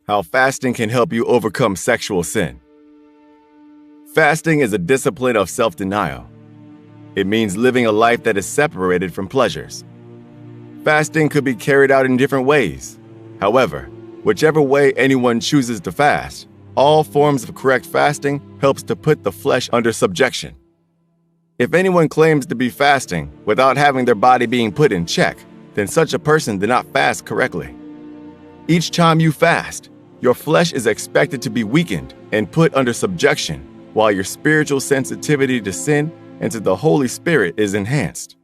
How fasting can help you overcome sexual sin. Fasting is a discipline of self-denial. It means living a life that is separated from pleasures. Fasting could be carried out in different ways. However, whichever way anyone chooses to fast, all forms of correct fasting helps to put the flesh under subjection. If anyone claims to be fasting without having their body being put in check, then such a person did not fast correctly. Each time you fast, your flesh is expected to be weakened and put under subjection, while your spiritual sensitivity to sin and to the Holy Spirit is enhanced.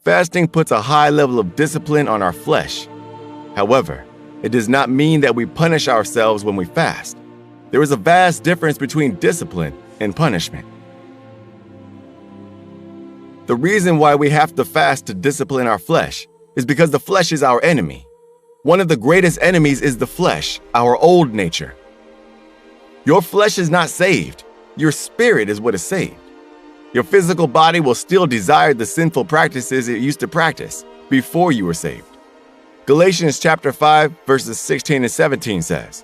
Fasting puts a high level of discipline on our flesh. However, it does not mean that we punish ourselves when we fast. There is a vast difference between discipline and punishment. The reason why we have to fast to discipline our flesh is because the flesh is our enemy. One of the greatest enemies is the flesh, our old nature. Your flesh is not saved. Your spirit is what is saved. Your physical body will still desire the sinful practices it used to practice before you were saved. Galatians chapter 5, verses 16 and 17 says,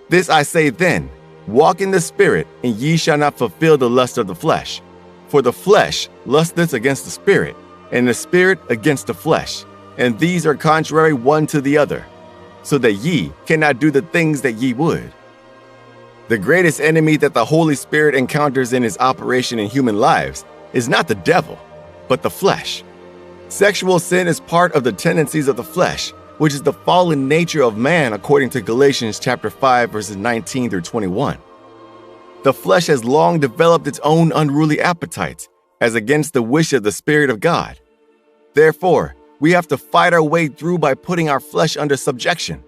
"This I say then, walk in the Spirit, and ye shall not fulfill the lust of the flesh. For the flesh lusteth against the Spirit, and the Spirit against the flesh. And these are contrary one to the other, so that ye cannot do the things that ye would." The greatest enemy that the Holy Spirit encounters in his operation in human lives is not the devil, but the flesh. Sexual sin is part of the tendencies of the flesh, which is the fallen nature of man according to Galatians chapter 5, verses 19 through 21. The flesh has long developed its own unruly appetites, as against the wish of the Spirit of God. Therefore, we have to fight our way through by putting our flesh under subjection.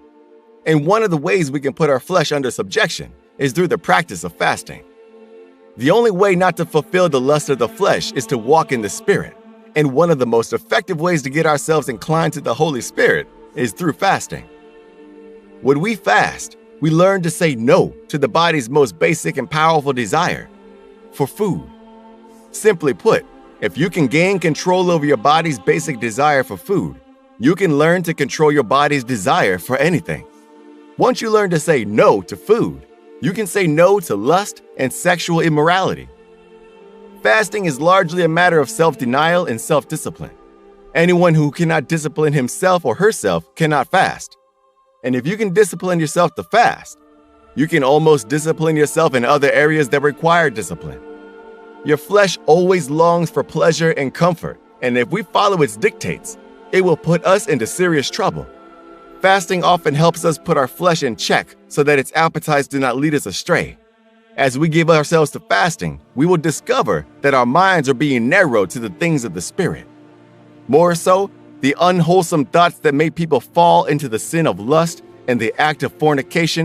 And one of the ways we can put our flesh under subjection is through the practice of fasting. The only way not to fulfill the lust of the flesh is to walk in the Spirit. And one of the most effective ways to get ourselves inclined to the Holy Spirit is through fasting. When we fast, we learn to say no to the body's most basic and powerful desire for food. Simply put, if you can gain control over your body's basic desire for food, you can learn to control your body's desire for anything. Once you learn to say no to food, you can say no to lust and sexual immorality. Fasting is largely a matter of self-denial and self-discipline. Anyone who cannot discipline himself or herself cannot fast. And if you can discipline yourself to fast, you can almost discipline yourself in other areas that require discipline. Your flesh always longs for pleasure and comfort, and if we follow its dictates, it will put us into serious trouble. Fasting often helps us put our flesh in check so that its appetites do not lead us astray. As we give ourselves to fasting, we will discover that our minds are being narrowed to the things of the Spirit. More so, the unwholesome thoughts that make people fall into the sin of lust and the act of fornication